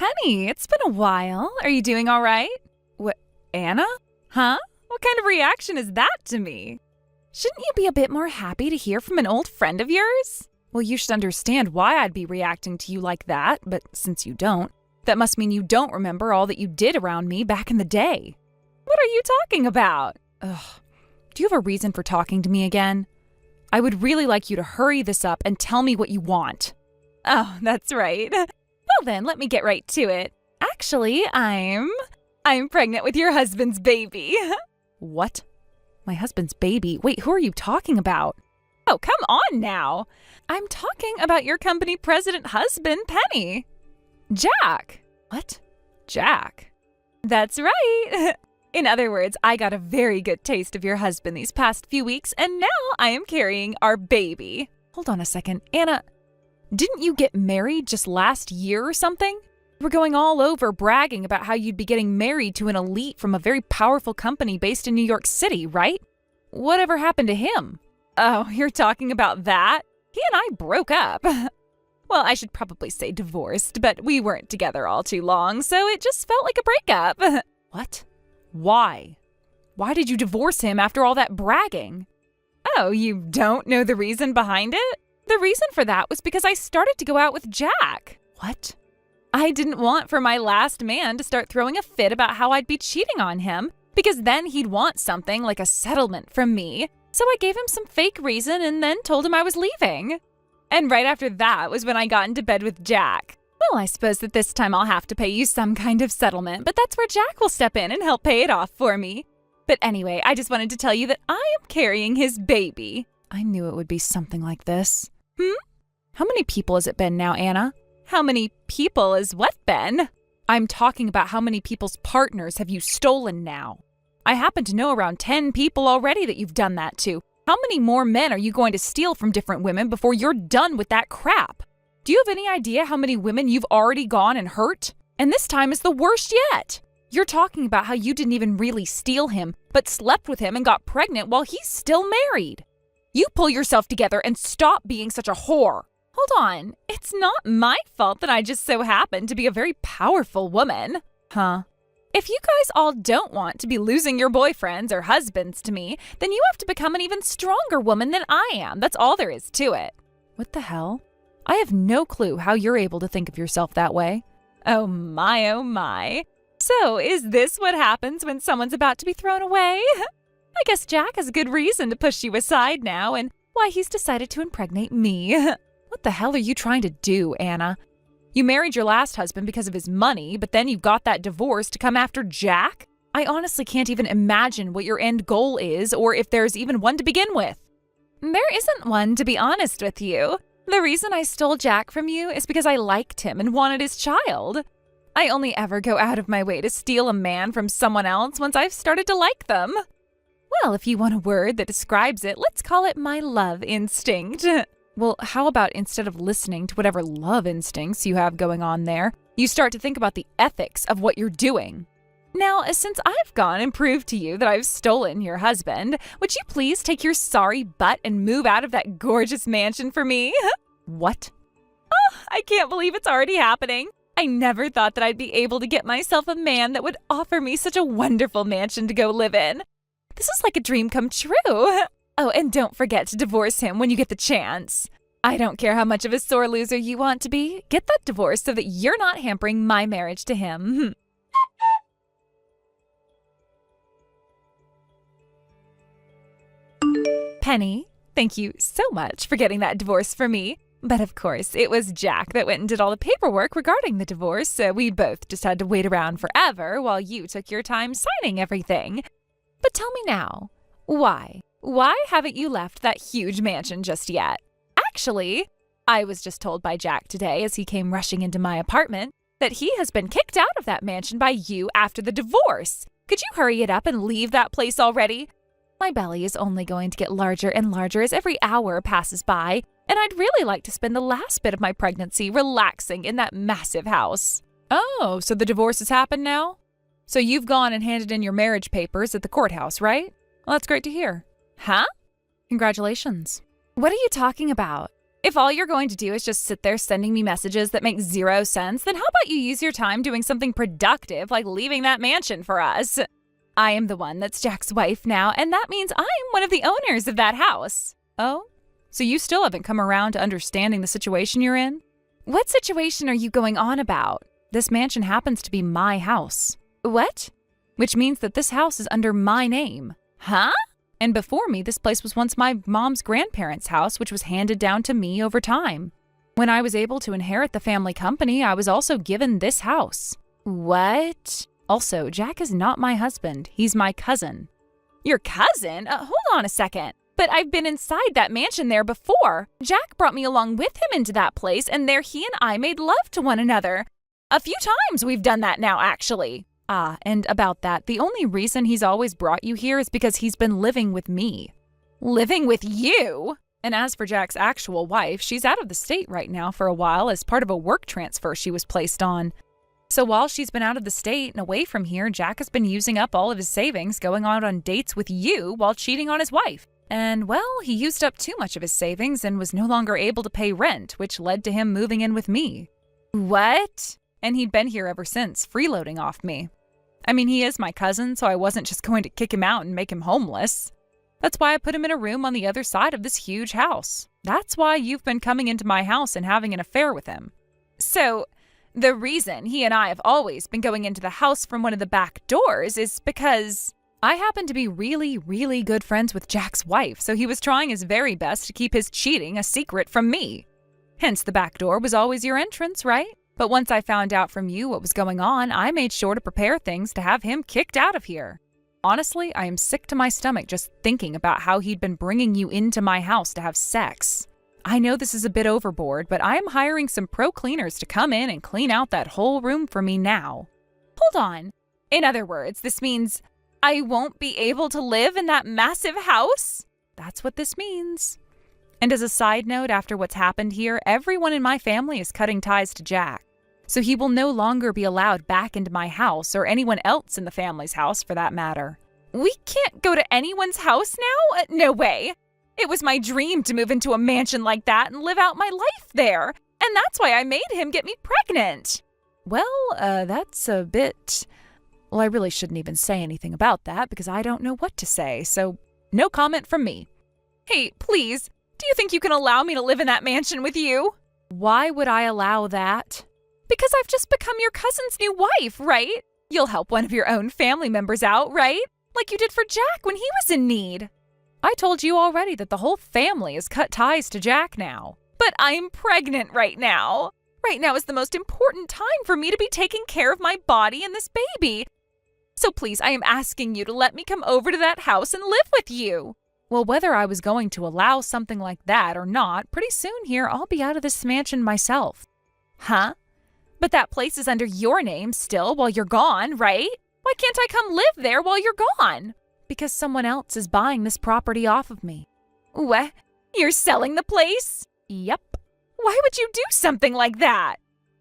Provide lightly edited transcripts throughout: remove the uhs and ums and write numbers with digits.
Penny, it's been a while. Are you doing all right? What, Anna? Huh? What kind of reaction is that to me? Shouldn't you be a bit more happy to hear from an old friend of yours? Well, you should understand why I'd be reacting to you like that, but since you don't, that must mean you don't remember all that you did around me back in the day. What are you talking about? Ugh. Do you have a reason for talking to me again? I would really like you to hurry this up and tell me what you want. Oh, that's right. Well then, let me get right to it. Actually, I'm pregnant with your husband's baby. What? My husband's baby? Wait, who are you talking about? Oh, come on now. I'm talking about your company president husband, Penny. Jack. What? Jack? That's right. In other words, I got a very good taste of your husband these past few weeks, and now I am carrying our baby. Hold on a second. Anna, didn't you get married just last year or something? You were going all over bragging about how you'd be getting married to an elite from a very powerful company based in New York City, right? Whatever happened to him? Oh, you're talking about that? He and I broke up. Well, I should probably say divorced, but we weren't together all too long, so it just felt like a breakup. What? Why? Why did you divorce him after all that bragging? Oh, you don't know the reason behind it? The reason for that was because I started to go out with Jack. What? I didn't want for my last man to start throwing a fit about how I'd be cheating on him, because then he'd want something like a settlement from me. So I gave him some fake reason and then told him I was leaving. And right after that was when I got into bed with Jack. Well, I suppose that this time I'll have to pay you some kind of settlement, but that's where Jack will step in and help pay it off for me. But anyway, I just wanted to tell you that I am carrying his baby. I knew it would be something like this. How many people has it been now, Anna? How many people has what been? I'm talking about how many people's partners have you stolen now. I happen to know around 10 people already that you've done that to. How many more men are you going to steal from different women before you're done with that crap? Do you have any idea how many women you've already gone and hurt? And this time is the worst yet. You're talking about how you didn't even really steal him, but slept with him and got pregnant while he's still married. You pull yourself together and stop being such a whore. Hold on, it's not my fault that I just so happen to be a very powerful woman. Huh? If you guys all don't want to be losing your boyfriends or husbands to me, then you have to become an even stronger woman than I am. That's all there is to it. What the hell? I have no clue how you're able to think of yourself that way. Oh my, oh my. So is this what happens when someone's about to be thrown away? I guess Jack has a good reason to push you aside now and why he's decided to impregnate me. What the hell are you trying to do, Anna? You married your last husband because of his money, but then you got that divorce to come after Jack? I honestly can't even imagine what your end goal is or if there's even one to begin with. There isn't one, to be honest with you. The reason I stole Jack from you is because I liked him and wanted his child. I only ever go out of my way to steal a man from someone else once I've started to like them. Well, if you want a word that describes it, let's call it my love instinct. Well, how about instead of listening to whatever love instincts you have going on there, you start to think about the ethics of what you're doing? Now, since I've gone and proved to you that I've stolen your husband, would you please take your sorry butt and move out of that gorgeous mansion for me? What? Oh, I can't believe it's already happening. I never thought that I'd be able to get myself a man that would offer me such a wonderful mansion to go live in. This is like a dream come true. Oh, and don't forget to divorce him when you get the chance. I don't care how much of a sore loser you want to be. Get that divorce so that you're not hampering my marriage to him. Penny, thank you so much for getting that divorce for me. But of course, it was Jack that went and did all the paperwork regarding the divorce, so we both just had to wait around forever while you took your time signing everything. But tell me now, why? Why haven't you left that huge mansion just yet? Actually, I was just told by Jack today as he came rushing into my apartment that he has been kicked out of that mansion by you after the divorce. Could you hurry it up and leave that place already? My belly is only going to get larger and larger as every hour passes by, and I'd really like to spend the last bit of my pregnancy relaxing in that massive house. Oh, so the divorce has happened now? So you've gone and handed in your marriage papers at the courthouse, right? Well, that's great to hear. Huh? Congratulations. What are you talking about? If all you're going to do is just sit there sending me messages that make zero sense, then how about you use your time doing something productive like leaving that mansion for us? I am the one that's Jack's wife now, and that means I'm one of the owners of that house. Oh? So you still haven't come around to understanding the situation you're in? What situation are you going on about? This mansion happens to be my house. What? Which means that this house is under my name. Huh? And before me, this place was once my mom's grandparents' house, which was handed down to me over time. When I was able to inherit the family company, I was also given this house. What? Also, Jack is not my husband. He's my cousin. Your cousin? Hold on a second. But I've been inside that mansion there before. Jack brought me along with him into that place, and there he and I made love to one another. A few times we've done that now, actually. And about that, the only reason he's always brought you here is because he's been living with me. Living with you? And as for Jack's actual wife, she's out of the state right now for a while as part of a work transfer she was placed on. So while she's been out of the state and away from here, Jack has been using up all of his savings going out on dates with you while cheating on his wife. And, well, he used up too much of his savings and was no longer able to pay rent, which led to him moving in with me. What? And he'd been here ever since, freeloading off me. I mean, he is my cousin, so I wasn't just going to kick him out and make him homeless. That's why I put him in a room on the other side of this huge house. That's why you've been coming into my house and having an affair with him. So, the reason he and I have always been going into the house from one of the back doors is because I happen to be really, really good friends with Jack's wife, so he was trying his very best to keep his cheating a secret from me. Hence, the back door was always your entrance, right? But once I found out from you what was going on, I made sure to prepare things to have him kicked out of here. Honestly, I am sick to my stomach just thinking about how he'd been bringing you into my house to have sex. I know this is a bit overboard, but I am hiring some pro cleaners to come in and clean out that whole room for me now. Hold on. In other words, this means I won't be able to live in that massive house? That's what this means. And as a side note, after what's happened here, everyone in my family is cutting ties to Jack. So he will no longer be allowed back into my house or anyone else in the family's house for that matter. We can't go to anyone's house now? No way. It was my dream to move into a mansion like that and live out my life there. And that's why I made him get me pregnant. Well, that's a bit... Well, I really shouldn't even say anything about that because I don't know what to say, so no comment from me. Hey, please, do you think you can allow me to live in that mansion with you? Why would I allow that? Because I've just become your cousin's new wife, right? You'll help one of your own family members out, right? Like you did for Jack when he was in need. I told you already that the whole family has cut ties to Jack now. But I'm pregnant right now. Right now is the most important time for me to be taking care of my body and this baby. So please, I am asking you to let me come over to that house and live with you. Well, whether I was going to allow something like that or not, pretty soon here I'll be out of this mansion myself. Huh? But that place is under your name still while you're gone, right? Why can't I come live there while you're gone? Because someone else is buying this property off of me. What? You're selling the place? Yep. Why would you do something like that?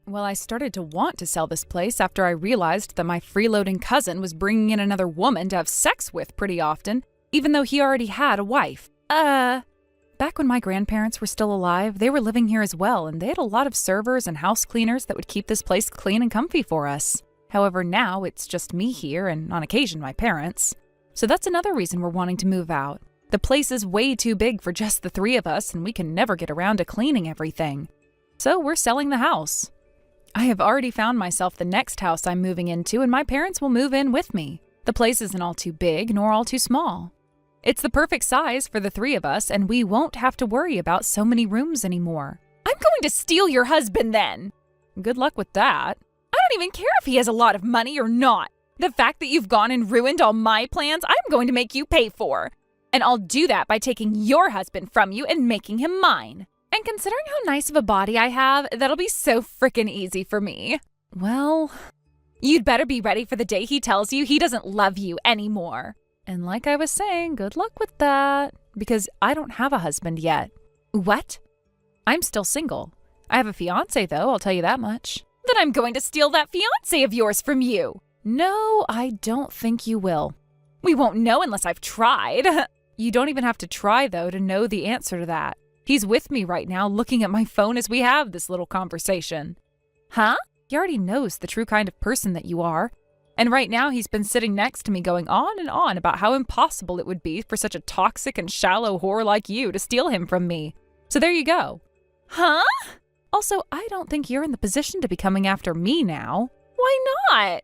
Well, I started to want to sell this place after I realized that my freeloading cousin was bringing in another woman to have sex with pretty often, even though he already had a wife. Back when my grandparents were still alive, they were living here as well, and they had a lot of servers and house cleaners that would keep this place clean and comfy for us. However, now it's just me here and, on occasion, my parents. So that's another reason we're wanting to move out. The place is way too big for just the three of us, and we can never get around to cleaning everything. So we're selling the house. I have already found myself the next house I'm moving into, and my parents will move in with me. The place isn't all too big, nor all too small. It's the perfect size for the three of us, and we won't have to worry about so many rooms anymore. I'm going to steal your husband then. Good luck with that. I don't even care if he has a lot of money or not. The fact that you've gone and ruined all my plans, I'm going to make you pay for. And I'll do that by taking your husband from you and making him mine. And considering how nice of a body I have, that'll be so frickin' easy for me. Well, you'd better be ready for the day he tells you he doesn't love you anymore. And like I was saying, good luck with that, because I don't have a husband yet. What? I'm still single. I have a fiance, though, I'll tell you that much. Then I'm going to steal that fiance of yours from you. No, I don't think you will. We won't know unless I've tried. You don't even have to try, though, to know the answer to that. He's with me right now looking at my phone as we have this little conversation. Huh? He already knows the true kind of person that you are. And right now he's been sitting next to me going on and on about how impossible it would be for such a toxic and shallow whore like you to steal him from me. So there you go. Huh? Also, I don't think you're in the position to be coming after me now. Why not?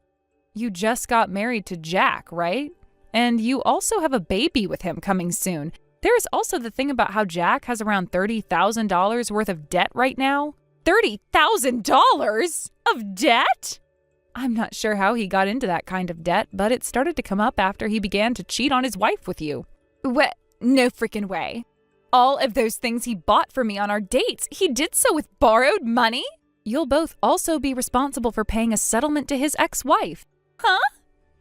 You just got married to Jack, right? And you also have a baby with him coming soon. There is also the thing about how Jack has around $30,000 worth of debt right now. $30,000 of debt? I'm not sure how he got into that kind of debt, but it started to come up after he began to cheat on his wife with you. What? No freaking way. All of those things he bought for me on our dates, he did so with borrowed money? You'll both also be responsible for paying a settlement to his ex-wife. Huh?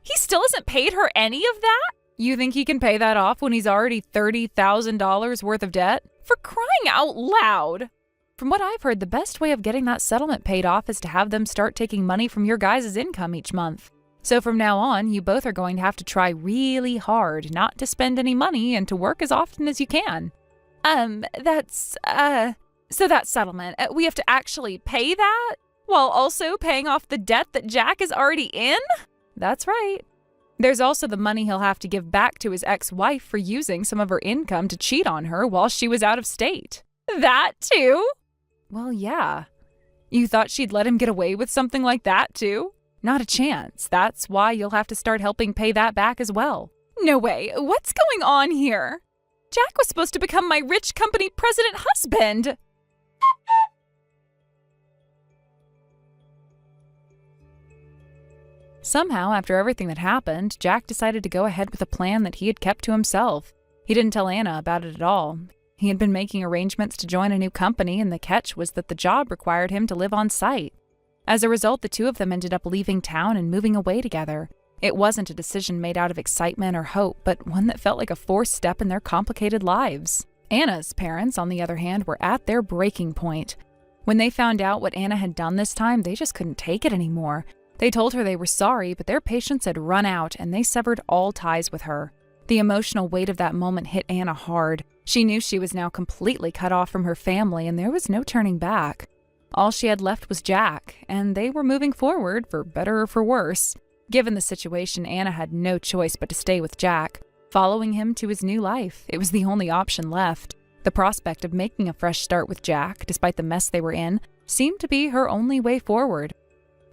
He still hasn't paid her any of that? You think he can pay that off when he's already $30,000 worth of debt? For crying out loud! From what I've heard, the best way of getting that settlement paid off is to have them start taking money from your guys' income each month. So from now on, you both are going to have to try really hard not to spend any money and to work as often as you can. So that settlement, we have to actually pay that? While also paying off the debt that Jack is already in? That's right. There's also the money he'll have to give back to his ex-wife for using some of her income to cheat on her while she was out of state. That too? Well, yeah. You thought she'd let him get away with something like that too? Not a chance. That's why you'll have to start helping pay that back as well. No way. What's going on here? Jack was supposed to become my rich company president husband. Somehow, after everything that happened, Jack decided to go ahead with a plan that he had kept to himself. He didn't tell Anna about it at all. He had been making arrangements to join a new company, and the catch was that the job required him to live on site. As a result, the two of them ended up leaving town and moving away together. It wasn't a decision made out of excitement or hope, but one that felt like a forced step in their complicated lives. Anna's parents, on the other hand, were at their breaking point. When they found out what Anna had done this time, they just couldn't take it anymore. They told her they were sorry, but their patience had run out, and they severed all ties with her. The emotional weight of that moment hit Anna hard. She knew she was now completely cut off from her family, and there was no turning back. All she had left was Jack, and they were moving forward, for better or for worse. Given the situation, Anna had no choice but to stay with Jack, following him to his new life. It was the only option left. The prospect of making a fresh start with Jack, despite the mess they were in, seemed to be her only way forward.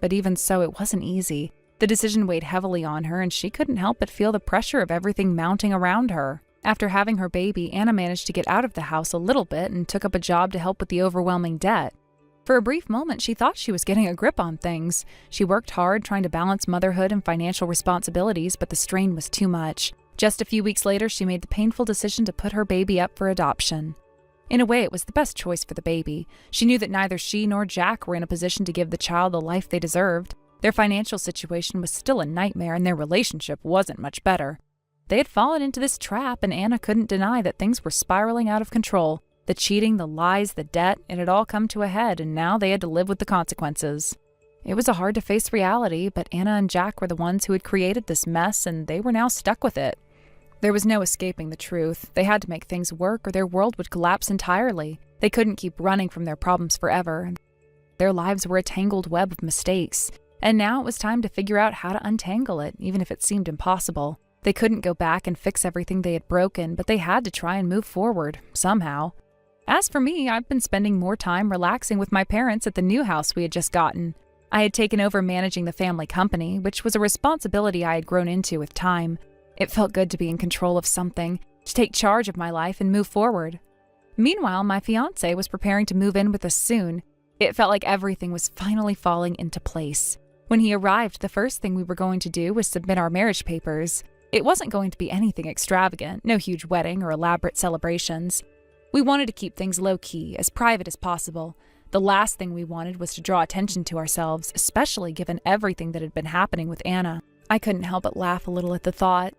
But even so, it wasn't easy. The decision weighed heavily on her, and she couldn't help but feel the pressure of everything mounting around her. After having her baby, Anna managed to get out of the house a little bit and took up a job to help with the overwhelming debt. For a brief moment, she thought she was getting a grip on things. She worked hard trying to balance motherhood and financial responsibilities, but the strain was too much. Just a few weeks later, she made the painful decision to put her baby up for adoption. In a way, it was the best choice for the baby. She knew that neither she nor Jack were in a position to give the child the life they deserved. Their financial situation was still a nightmare, and their relationship wasn't much better. They had fallen into this trap, and Anna couldn't deny that things were spiraling out of control. The cheating, the lies, the debt, it had all come to a head, and now they had to live with the consequences. It was a hard-to-face reality, but Anna and Jack were the ones who had created this mess, and they were now stuck with it. There was no escaping the truth. They had to make things work, or their world would collapse entirely. They couldn't keep running from their problems forever. Their lives were a tangled web of mistakes, and now it was time to figure out how to untangle it, even if it seemed impossible. They couldn't go back and fix everything they had broken, but they had to try and move forward, somehow. As for me, I've been spending more time relaxing with my parents at the new house we had just gotten. I had taken over managing the family company, which was a responsibility I had grown into with time. It felt good to be in control of something, to take charge of my life and move forward. Meanwhile, my fiancé was preparing to move in with us soon. It felt like everything was finally falling into place. When he arrived, the first thing we were going to do was submit our marriage papers. It wasn't going to be anything extravagant, no huge wedding or elaborate celebrations. We wanted to keep things low-key, as private as possible. The last thing we wanted was to draw attention to ourselves, especially given everything that had been happening with Anna. I couldn't help but laugh a little at the thought.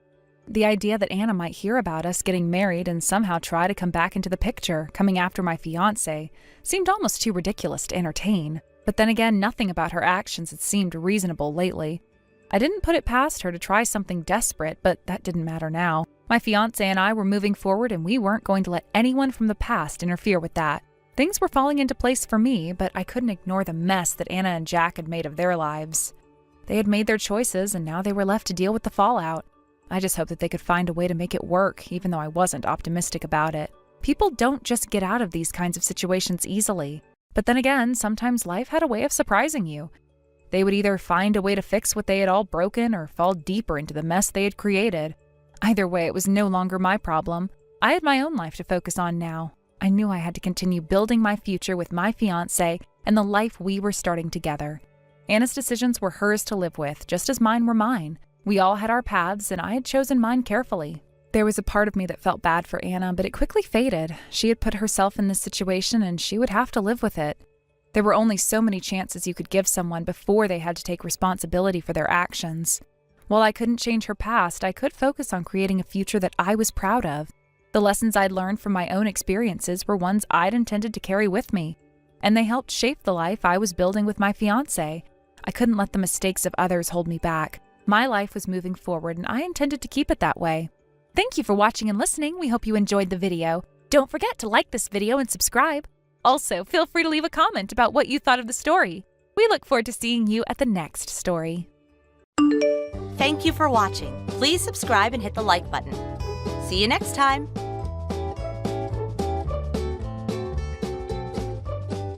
The idea that Anna might hear about us getting married and somehow try to come back into the picture, coming after my fiancé, seemed almost too ridiculous to entertain. But then again, nothing about her actions had seemed reasonable lately. I didn't put it past her to try something desperate, but that didn't matter now. My fiancé and I were moving forward, and we weren't going to let anyone from the past interfere with that. Things were falling into place for me, but I couldn't ignore the mess that Anna and Jack had made of their lives. They had made their choices, and now they were left to deal with the fallout. I just hoped that they could find a way to make it work, even though I wasn't optimistic about it. People don't just get out of these kinds of situations easily. But then again, sometimes life had a way of surprising you. They would either find a way to fix what they had all broken or fall deeper into the mess they had created. Either way, it was no longer my problem. I had my own life to focus on now. I knew I had to continue building my future with my fiancé and the life we were starting together. Anna's decisions were hers to live with, just as mine were mine. We all had our paths, and I had chosen mine carefully. There was a part of me that felt bad for Anna, but it quickly faded. She had put herself in this situation, and she would have to live with it. There were only so many chances you could give someone before they had to take responsibility for their actions. While I couldn't change her past, I could focus on creating a future that I was proud of. The lessons I'd learned from my own experiences were ones I'd intended to carry with me, and they helped shape the life I was building with my fiancé. I couldn't let the mistakes of others hold me back. My life was moving forward, and I intended to keep it that way. Thank you for watching and listening. We hope you enjoyed the video. Don't forget to like this video and subscribe. Also, feel free to leave a comment about what you thought of the story. We look forward to seeing you at the next story. Thank you for watching. Please subscribe and hit the like button. See you next time.